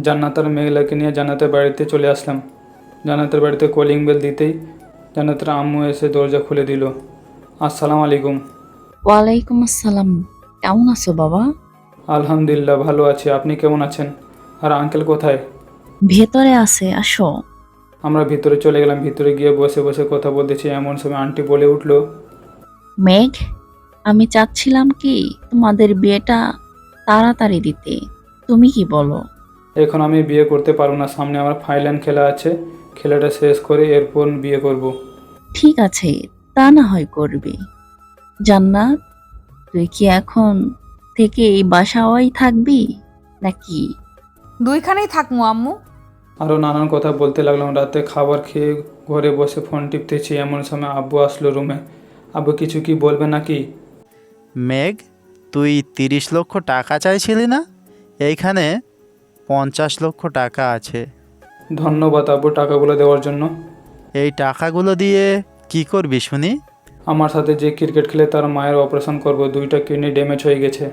জান্নাত আর মেঘলাকে নিয়ে জান্নাতের বাড়িতে চলে আসলাম। জান্নাতের বাড়িতে কলিং বেল দিতেই জান্নাতের আম্মু এসে দরজা খুলে দিল। আসসালামু আলাইকুম। ওয়ালাইকুম আসসালাম। কেমন আছো বাবা? আলহামদুলিল্লাহ, ভালো আছি। আপনি কেমন আছেন? আর আঙ্কেল কোথায়? ভেতরে আছে, আসো। আমরা ভিতরে চলে গেলাম। ভিতরে গিয়ে বসে বসে কথা বলতেছি, এমন সময় আন্টি বলে উঠলো, মেঘ, আমি চাচ্ছিলাম কি তোমাদের বিয়েটা তাড়াতাড়ি দিতে। তুমি কি বলো? এখন আমি বিয়ে করতে পারবো না, সামনে আমার ফাইনাল খেলা আছে। খেলাটা শেষ করে এরপর বিয়ে করব। ঠিক আছে, তা না হয় করবে। জান্নাত, তুই কি এখন থেকে এই বাসায় থাকবি নাকি? 2খানেই থাকমু আম্মু। আরও নানান কথা বলতে লাগলাম। রাতে খাবার খেয়ে ঘরে বসে ফোন টিপতেছি, এমন সময় আব্বু আসলো রুমে। আব্বু, কিছু কি বলবে নাকি? মেঘ, তুই 30 লক্ষ টাকা চাইছিলি না? এইখানে 50 লক্ষ টাকা আছে। ধন্যবাদ আব্বু টাকাগুলো দেওয়ার জন্য। এই টাকাগুলো দিয়ে কি করবি শুনি? আমার সাথে যে ক্রিকেট খেলে তার মায়ের অপারেশন করব, 2টা কিডনি ড্যামেজ হয়ে গেছে।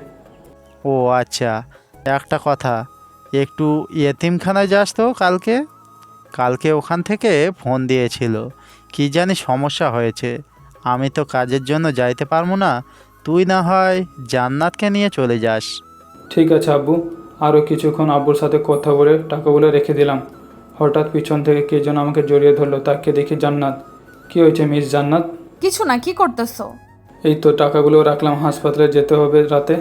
ও আচ্ছা, একটা কথা, একটু ইয়েতিমখানায় যাস তো কালকে। কালকে ওখান থেকে ফোন দিয়েছিল, কি জানি সমস্যা হয়েছে। আমি তো কাজের জন্য যাইতে পারবো না, তুই না হয় জান্নাতকে নিয়ে চলে যাস। ঠিক আছে আব্বু। আরও কিছুক্ষণ আব্বুর সাথে কথা বলে টাকাগুলো রেখে দিলাম। হঠাৎ পিছন থেকে কে যেন আমাকে জড়িয়ে ধরলো, তাকে দেখি জান্নাত। কি হয়েছে মিস জান্নাত? কিছু না, কি করতেছো? এই তো টাকাগুলো রাখলাম, হাসপাতালে যেতে হবে রাতে।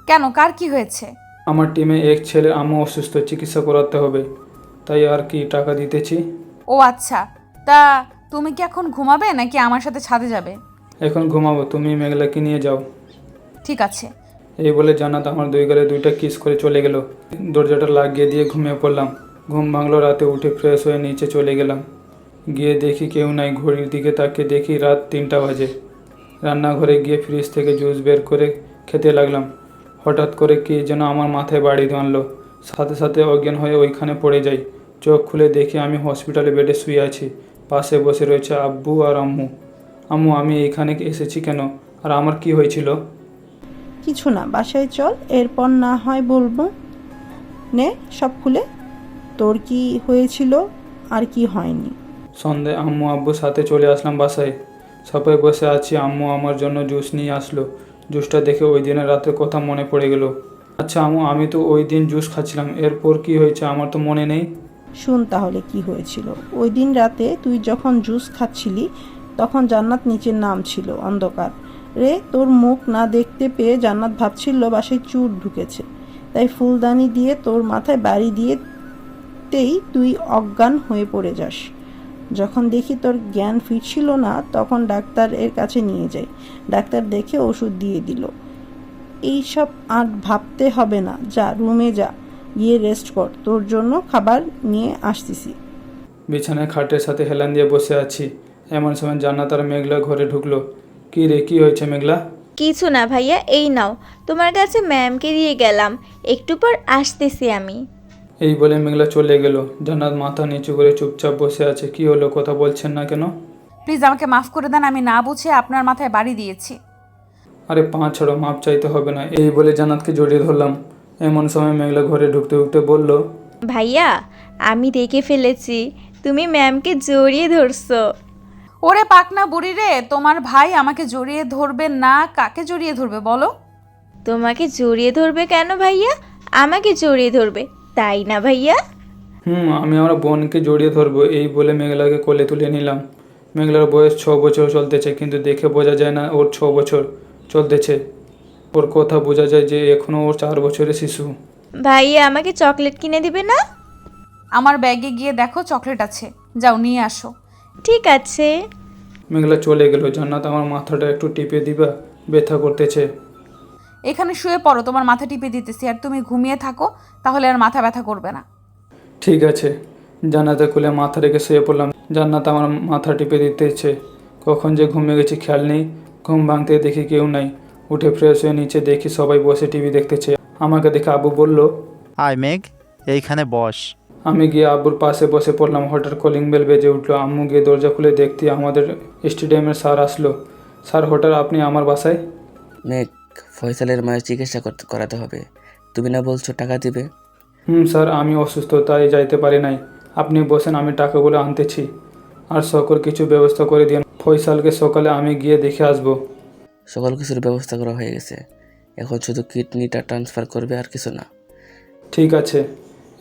কেন, কার কি হয়েছে? আমার টিমে এক ছেলের আম্মু অসুস্থ, চিকিৎসা করাতে হবে, তাই আর কি টাকা দিতেছি। ও আচ্ছা, তা তুমি কি এখন ঘুমাবে নাকি আমার সাথে ছাদে যাবে? এখন ঘুমাবো, তুমি মেঘলাকে নিয়ে যাও। ঠিক আছে। এই বলে জান্নাত আমার 2 গালে 2টা কিস করে চলে গেল। দরজাটা লাগিয়ে দিয়ে ঘুমিয়ে পড়লাম। ঘুম ভাঙলো রাতে, উঠে ফ্রেশ হয়ে নিচে চলে গেলাম। গিয়ে দেখি কেউ নাই। ঘড়ির দিকে তাকিয়ে দেখি রাত 3টা বাজে। রান্নাঘরে গিয়ে ফ্রিজ থেকে জুস বের করে খেতে লাগলাম। হঠাৎ করে কে যেন আমার মাথায় বাড়ি আনলো, সাথে সাথে অজ্ঞান হয়ে ওইখানে পড়ে যাই। চোখ খুলে দেখি আমি হসপিটালে বেডে শুয়ে আছি। পাশে বসে রয়েছে আব্বু আর আম্মু। আম্মু, আমি এইখানে এসেছি কেন, আর আমার কি হয়েছিল? কিছু না, বাসায় চল, এরপর না হয় বলবো। নে সব খুলে, তোর কি হয়েছিল আর কি হয়নি। সন্ধ্যায় আম্মু আব্বুর সাথে চলে আসলাম বাসায়। সবাই বসে আছি। আম্মু আমার জন্য জুস নিয়ে আসলো। জুসটা দেখে ওই দিনের রাতের কথা মনে পড়ে গেল। আচ্ছা আম্মু, আমি তো ওই দিন জুস খাচ্ছিলাম, এরপর কি হয়েছে আমার তো মনে নেই। শুন তাহলে কি হয়েছিল। ওই দিন রাতে তুই যখন জুস খাচ্ছিলি তখন জান্নাত নিচের নাম ছিল অন্ধকার রে। তোর মুখ না দেখতে পেয়ে জান্নাত ভাবছিল বাসায় চুর ঢুকেছে, তাই ফুলদানি দিয়ে তোর মাথায় বাড়ি দিয়েতেই তুই অজ্ঞান হয়ে পড়ে যাস। যখন দেখি তোর জ্ঞান ফিরছিল না তখন ডাক্তারের কাছে নিয়ে যাই। ডাক্তার দেখে ওষুধ দিয়ে দিল। এইসব আর ভাবতে হবে না, যা রুমে যা, গিয়ে রেস্ট কর, তোর জন্য খাবার নিয়ে আসতেছি। বিছানায় খাটের সাথে হেলান দিয়ে বসে আছি, এমন সময় জান্নাত আর মেঘলা ঘরে ঢুকলো। কি রে, কি হয়েছে মেঘলা? কিছু না ভাইয়া, এই নাও, তোমার কাছে ম্যামকে দিয়ে গেলাম, একটু পর আসতেছি আমি। এই বলে মেঘলা চলে গেল। জান্নাত মাথা নিচু করে চুপচাপ বসে আছে। কি হলো, কথা বলছেন না কেন? প্লিজ আমাকে মাফ করে দেন, আমি না বুঝে আপনার মাথায় বাড়ি দিয়েছি। আরে পাঁচ ছাড়ো, মাপ চাইতে হবে না। এই বলে জান্নাতকে জড়িয়ে ধরলাম। এমন সময় মেঘলা ঘরে ঢুকতে ঢুকতে বলল, ভাইয়া আমি দেখে ফেলেছি, তুমি ম্যামকে জড়িয়ে ধরছো। ওরে পাকনা বুড়ি রে, তোমার ভাই আমাকে জড়িয়ে ধরবে না কাকে জড়িয়ে ধরবে বলো? তোমাকে জড়িয়ে ধরবে কেন ভাইয়া, আমাকে জড়িয়ে ধরবে, তাই না ভাইয়া? আমি আমার বোনকে জড়িয়ে ধরবো। এই বলে মেঘলাকে কোলে তুলে নিলাম। মেঘলার বয়স 6 বছর চলতেছে, কিন্তু দেখে বোঝা যায় না ওর 6 বছর চলতেছে। ওর কথা বোঝা যায় যে এখনও ওর 4 বছরের শিশু। ভাইয়া আমাকে চকলেট কিনে দিবে না? আমার ব্যাগে গিয়ে দেখো চকলেট আছে, যাও নিয়ে আসো। ঠিক আছে। মেঘলা চলে গেল। জান্নাত আমার মাথাটা একটু টিপে দিবা, ব্যথা করতেছে। এখানে শুয়ে পড়ো, তোমার মাথা টিপে দিতেছি, আর তুমি ঘুমিয়ে থাকো, তাহলে আর মাথা ব্যথা করবে না। ঠিক আছে। জান্নাতে খুলে মাথা রেখে শুয়ে পড়লাম। জান্নাত আমার মাথা টিপে দিতেছে। কখন যে ঘুমিয়ে গেছি খেয়াল নেই। ঘুম ভাঙতে দেখি কেউ নাই। উঠে ফ্রেশ হয়ে নিচে দেখি সবাই বসে টিভি দেখতেছে। আমাকে দেখে আব্বু বলল, আয় মেঘ, এইখানে বস। আমি গিয়ে আব্বুর পাশে বসে পড়লাম। হঠাৎ কলিং বেল বেজে উঠলো। আম্মু গিয়ে দরজা খুলে দেখতে আমাদের স্টেডিয়ামের স্যার আসলো। স্যার, হঠাৎ আপনি আমার বাসায়? মেঘ, ফয়সালের মায়ের চিকিৎসা করাতে হবে, তুমি না বলছো টাকা দিবে? স্যার, আমি অসুস্থ তাই যাইতে পারি নাই। আপনি বসেন, আমি টাকাগুলো আনতেছি। আর সকল কিছু ব্যবস্থা করে দিন। ফয়সালকে সকালে আমি গিয়ে দেখে আসবো। সকল কিছুর ব্যবস্থা করা হয়ে গেছে, এখন শুধু কিডনিটা ট্রান্সফার করবে, আর কিছু না। ঠিক আছে।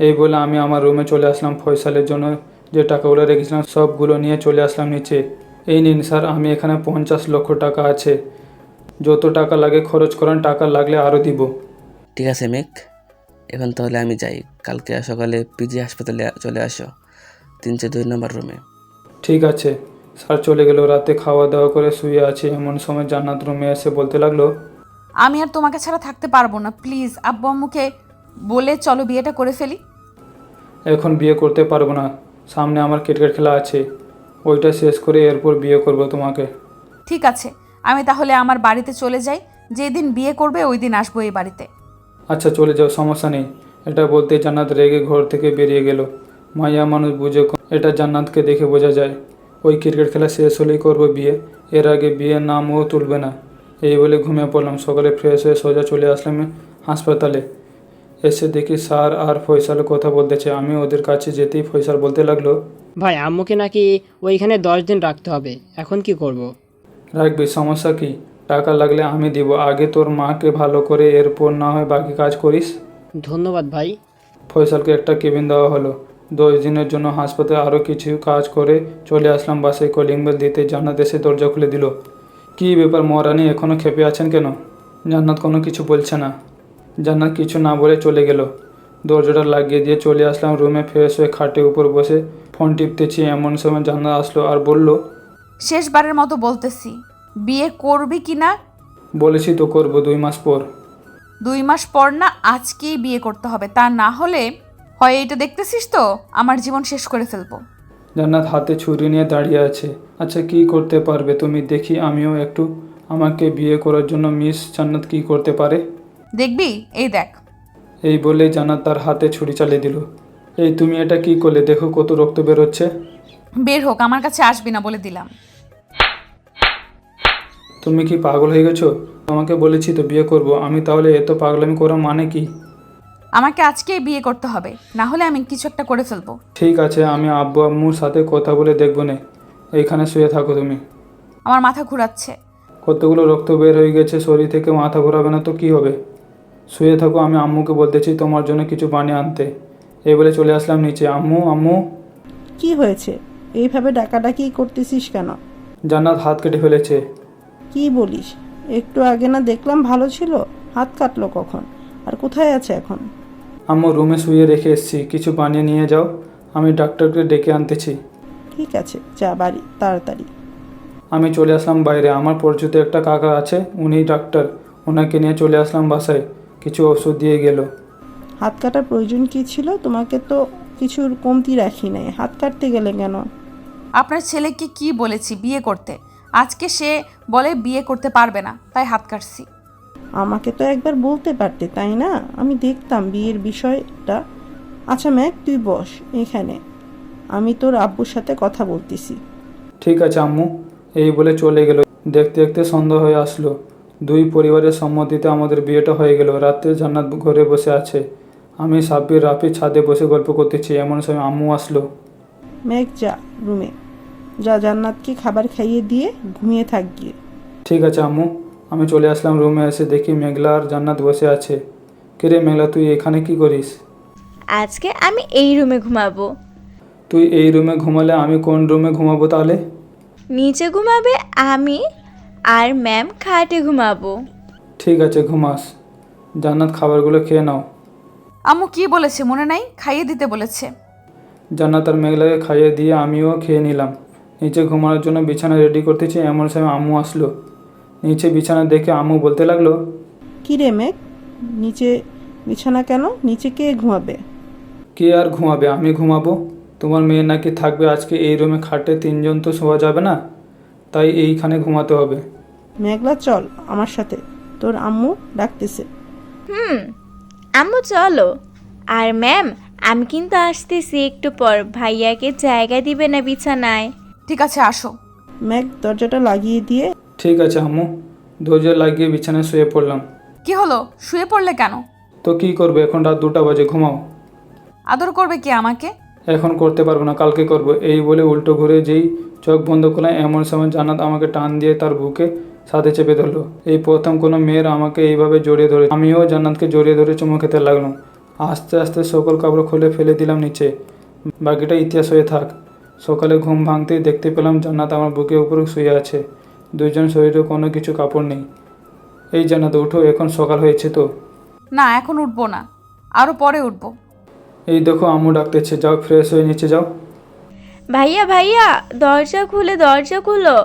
এই বলে আমি আমার রুমে চলে আসলাম। ফয়সালের জন্য যে টাকাগুলো রেখেছিলাম সবগুলো নিয়ে চলে আসলাম নিচে। এই নিন স্যার, আমি এখানে 50 লক্ষ টাকা আছে। যত টাকা লাগে খরচ করেন, টাকা লাগলে আরও দিব। ঠিক আছে মেঘ, এখন তাহলে আমি যাই। কালকে সকালে পিজি হাসপাতালে চলে আসো, 302 নম্বর রুমে। ঠিক আছে। স্যার চলে গেল। রাতে খাওয়া দাওয়া করে শুয়ে আছি, এমন সময় জান্নাত রুমে এসে বলতে লাগলো, আমি আর তোমাকে ছাড়া থাকতে পারবো না, প্লিজ আব্বু আম্মুকে বলে চলো বিয়েটা করে ফেলি। এখন বিয়ে করতে পারবো না, সামনে আমার ক্রিকেট খেলা আছে, ওইটা শেষ করে এরপর বিয়ে করব তোমাকে। ঠিক আছে, আমি তাহলে আমার বাড়িতে চলে যাই, যেদিন বিয়ে করবে ওই দিন আসবো এই বাড়িতে। আচ্ছা চলে যাও, সমস্যা নেই। এটা বলতে জান্নাত রেগে ঘর থেকে বেরিয়ে গেল। মাইয়া মানুষ বুঝে এটা জান্নাতকে দেখে বোঝা যায়। ওই ক্রিকেট খেলা শেষ হলেই করবো বিয়ে, এর আগে বিয়ের নামও তুলবে না। এই বলে ঘুমিয়ে পড়লাম। সকালে ফ্রেশ হয়ে সোজা চলে আসলাম হাসপাতালে। এসে দেখি স্যার আর ফয়সাল কথা বলতেছে। আমি ওদের কাছে যেতেই ফয়সাল বলতে লাগলো, ভাই আম্মুকে নাকি ওইখানে 10 দিন রাখতে হবে, এখন কি করব? রাখবি, সমস্যা কি? টাকা লাগলে আমি দিব, আগে তোর মাকে ভালো করে, এরপর না হয় বাকি কাজ করিস। ধন্যবাদ ভাই। ফয়সালকে একটা কেবিন দেওয়া হলো। 10 দিনের জন্য হাসপাতালে আরও কিছু কাজ করে চলে আসলাম বাসায়। কলিং বেল দিতে জান্নাত এসে দরজা খুলে দিল। কী ব্যাপার মহারানী, এখনও খেপে আছেন কেন? জান্নাত কোনো কিছু বলছে না। জান্নাত কিছু না বলে চলে গেল। দরজাটা লাগিয়ে দিয়ে চলে আসলাম রুমে। ফ্রেশ হয়ে খাটে উপর বসে ফোন টিপতেছি, এমন সময় জান্নাত আসলো আর বলল, শেষবারের মতো বলতেছি, বিয়ে করবি কি না? বলেছি তো করবো 2 মাস পর। 2 মাস পর না, আজকেই বিয়ে করতে হবে, তা না হলে হয় এটা দেখতেছিস তো আমার জীবন শেষ করে ফেলবো। জান্নাত হাতে ছুরি নিয়ে দাঁড়িয়ে আছে। আচ্ছা কি করতে পারবে তুমি, দেখি আমিও একটু। আমাকে বিয়ে করার জন্য মিস জান্নাত কি করতে পারে দেখবি, এই দেখ। এই বলে জান্নাত তার হাতে ছুরি চালিয়ে দিল। এই তুমি এটা কি করলে, দেখো কত রক্ত বেরোচ্ছে। বের হোক, আমার কাছে আসবি না বলে দিলাম। তুমি কি পাগল হয়ে গেছো? আমাকে বলেছি তো বিয়ে করব আমি, তাহলে এত পাগলামি করা মানে কি? আমাকে আজকেই বিয়ে করতে হবে, না হলে আমি কিছু একটা করে ফেলবো। ঠিক আছে, আমি আব্বু আম্মুর সাথে কথা বলে দেখবো না। এইখানে শুয়ে থাকো তুমি। আমার মাথা ঘুরাচ্ছে। কতগুলো রক্ত বের হয়ে গেছে শরীর থেকে, মাথা ঘোরাবে না তো কি হবে? শুয়ে থাকো, আমি আম্মুকে বলতেছি তোমার জন্য কিছু বানিয়ে আনতে। এই বলে চলে আসলাম নিচে। আম্মু আম্মু। কি হয়েছে? এইভাবে ডাকাডাকি করতেছিস কেন? জান্নাত হাত কেটে ফেলেছে। কি বলিস? একটু আগে না দেখলাম ভালো ছিল, হাত কাটলো কখন? আর কোথায় আছে এখন? আম্মু রুমে শুয়ে রেখে এসেছি, কিছু বানিয়ে নিয়ে যাও, আমি ডাক্তারকে ডেকে আনতেছি। ঠিক আছে, যা বাড়ি তাড়াতাড়ি। আমি চলে আসলাম বাইরে। আমার পরিচিত একটা কাকা আছে, উনি ডাক্তার, ওনাকে নিয়ে চলে আসলাম বাসায়। কিছু ওষুধ দিয়ে গেল। হাত কাটার প্রয়োজন কি ছিল? তোমাকে তো কিছুর কমতি রাখি নাই, হাত কাটতে গেলে কেন? আপনার ছেলেকে কি বলেছি বিয়ে করতে, আজকে সে বলে বিয়ে করতে পারবে না, তাই হাত কাটছি। আমাকে তো একবার বলতে পারতে, তাই না? আমি দেখতাম বিয়ের বিষয়টা। আচ্ছা ম্যাক, তুই বস এখানে, আমি তোর আব্বুর সাথে কথা বলতেছি। ঠিক আছে আম্মু। এই বলে চলে গেল। দেখতে দেখতে সন্ধ্যা হয়ে আসলো। দুই পরিবারের সম্মতিতে আমাদের বিয়েটা হয়ে গেল। রাতে জান্নাত ঘরে বসে আছে, আমি সাব্বির রাফি ছাদে বসে গল্প করতেছি। এমন সময় আম্মু আসলো। ম্যাক যা রুমে, যা জান্নাতকে খাবার খাইয়ে দিয়ে ঘুমিয়ে থাক গিয়ে। ঠিক আছে আম্মু। আমি চলে আসলাম রুমে। এসে দেখি মেঘলা আর জান্নাত বসে আছে। কিরে মেঘলা, তুই এখানে কি করিস? আজকে আমি এই রুমে ঘুমাবো। তুই এই রুমে ঘুমালে আমি কোন রুমে ঘুমাবো তাহলে? নিচে ঘুমাবে আমি, আর ম্যাম খাটে ঘুমাবো। ঠিক আছে ঘুমাস। জান্নাত খাবারগুলো খেয়ে নাও। আম্মু কি বলেছে মনে নাই? খাইয়ে দিতে বলেছে। জান্নাত আর মেঘলাকে খাইয়ে দিয়ে আমিও খেয়ে নিলাম। নিচে ঘুমানোর জন্য বিছানা রেডি করতেছি, এমন সময় আম্মু আসলো। নিচে বিছানা দেখে আম্মু বলতে লাগলো, কি রে ম্যাক, নিচে বিছানা কেন? নিচে কে ঘুমাবে? কে আর ঘুমাবে, আমি ঘুমাবো। তোমার মেয়ে নাকি থাকবে আজকে এই রুমে, খাটে তিনজন তো শোয়া যাবে না, তাই এইখানে ঘুমাতে হবে। মেঘলা চল আমার সাথে, তোর আম্মু ডাকতেছে। আম্মু চলো। আর ম্যাম, আমি কিন্তু আসতেছি একটু পর, ভাইয়াকে জায়গা দিবে না বিছানায়। ঠিক আছে আসো। ম্যাক দরজাটা লাগিয়ে দিয়ে। ঠিক আছে আম্মু। দরজা লাগিয়ে বিছানায় শুয়ে পড়লাম। কি হলো, শুয়ে পড়লে কেন? তো কি করবে, এখন রাত 2টা বাজে, ঘুমাও। আদর করবে কি আমাকে? এখন করতে পারবো না, কালকে করবো। এই বলে উল্টো ঘুরে যেই চোখ বন্ধ করলাম, এমন সময় জান্নাত আমাকে টান দিয়ে তার বুকে সাথে চেপে ধরলো। এই প্রথম কোনো মেয়ের আমাকে এইভাবে জড়িয়ে ধরে। আমিও জান্নাতকে জড়িয়ে ধরে চুমু খেতে লাগলাম। আস্তে আস্তে সকল কাপড় খুলে ফেলে দিলাম নিচে। বাকিটা ইতিহাস হয়ে থাক। সকালে ঘুম ভাঙতেই দেখতে পেলাম জান্নাত আমার বুকের উপর শুয়ে আছে। দুইজন শরীরে কোনো কিছু কাপড় নেই। এই জান্নাত উঠো, এখন সকাল হয়েছে তো। না এখন উঠবো না, আরো পরে উঠবো। এই দেখো আম্মু ডাকতেছে, যাও ফ্রেশ হয়ে নিচে যাও। ভাইয়া ভাইয়া, দরজা খুলো,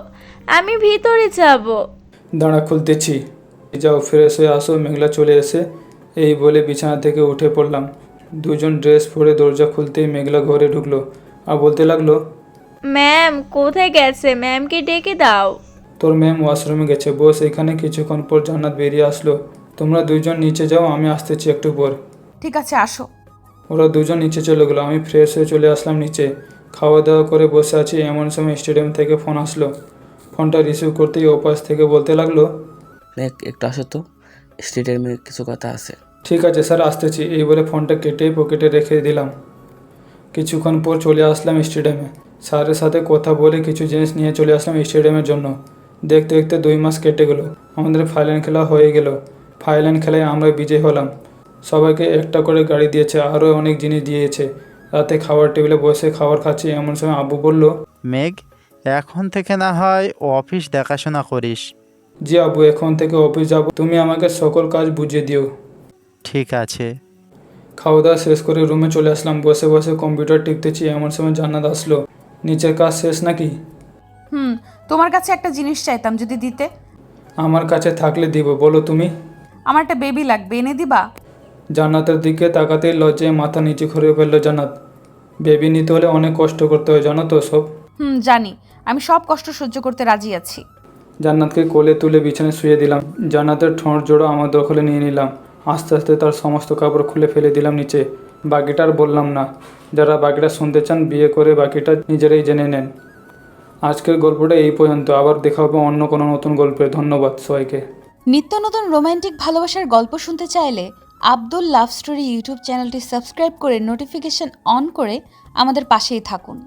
আমি ভিতরে যাব। দাঁড়া, খুলতেছি। যাও ফ্রেশ হয়ে আসো। মেঘলা চলে এসে এই বলে বিছানা থেকে উঠে পড়লাম। দুজন ড্রেস পরে দরজা খুলতেই মেঘলা ঘরে ঢুকলো আর বলতে লাগলো, ম্যাম কোথায় গেছে? ম্যামকে ডেকে দাও। তোর ম্যাম ওয়াশরুমে গেছে, বস এখানে। কিছুক্ষণ পর জান্নাত বেরিয়ে আসলো। তোমরা দুজন নিচে যাও, আমি আসতেছি একটু পর। ঠিক আছে আসো। ওরা দুজন নিচে চলে গেলো। আমি ফ্রেশ হয়ে চলে আসলাম নিচে। খাওয়া দাওয়া করে বসে আছি, এমন সময় স্টেডিয়াম থেকে ফোন আসলো। ফোনটা রিসিভ করতেই ওপাশ থেকে বলতে লাগলো, একটু আসো তো, স্টেডিয়ামে কিছু কথা আছে। ঠিক আছে স্যার, আসতেছি। এই বলে ফোনটা কেটে পকেটে রেখে দিলাম। কিছুক্ষণ পর চলে আসলাম স্টেডিয়ামে। স্যারের সাথে কথা বলে কিছু জিনিস নিয়ে চলে আসলাম স্টেডিয়ামের জন্য। দেখতে দেখতে 2 মাস কেটে গেল। আমাদের ফাইনাল খেলা হয়ে গেল। ফাইনাল খেলায় আমরা বিজয়ী হলাম। সবাইকে একটা করে গাড়ি দিয়েছে, আরও অনেক জিনিস দিয়েছে। রাতে খাবার টেবিলে বসে খাবার খাচ্ছি, এমন সময় আব্বু বলল, মেঘ, এখন থেকে না হয় অফিস দেখাশোনা করিস। জি আব্বু, এখন থেকে অফিস যাব, তুমি আমাকে সকল কাজ বুঝিয়ে দিও। ঠিক আছে। খাওয়া দাওয়া শেষ করে রুমে চলে আসলাম। বসে বসে কম্পিউটার টিপতেছি, এমন সময় জান্নাত আসলো। নিচের কাজ শেষ নাকি? তোমার কাছে একটা জিনিস চাইতাম, যদি দিতে। আমার কাছে থাকলে দিব, বলো তুমি। আমার একটা বেবি লাগবে, এনে দিবা? জান্নাতের দিকে তাকাতেই লজ্জায় মাথা নিচু করে ফেললো জান্নাত। বেবি নিতে হলে অনেক কষ্ট করতে হয়, জানো তো সব। জানি, আমি সব কষ্ট সহ্য করতে রাজি আছি। জান্নাতকে কোলে তুলে বিছানায় শুয়ে দিলাম। জান্নাতের ঠোঁট জোড়া আমার দখলে নিয়ে নিলাম। আস্তে আস্তে তার সমস্ত কাপড় খুলে ফেলে দিলাম নিচে। বাকিটা আর বললাম না। যারা বাকিটা শুনতে চান, বিয়ে করে বাকিটা নিজেরাই জেনে নেন। আজকের গল্পটা এই পর্যন্ত। আবার দেখা হবে অন্য কোনো নতুন গল্পে। ধন্যবাদ সবাইকে। নিত্য নতুন রোমান্টিক ভালোবাসার গল্প শুনতে চাইলে আব্দুল লাভ স্টোরি ইউটিউব চ্যানেলটি সাবস্ক্রাইব করে নোটিফিকেশন অন করে আমাদের পাশেই থাকুন।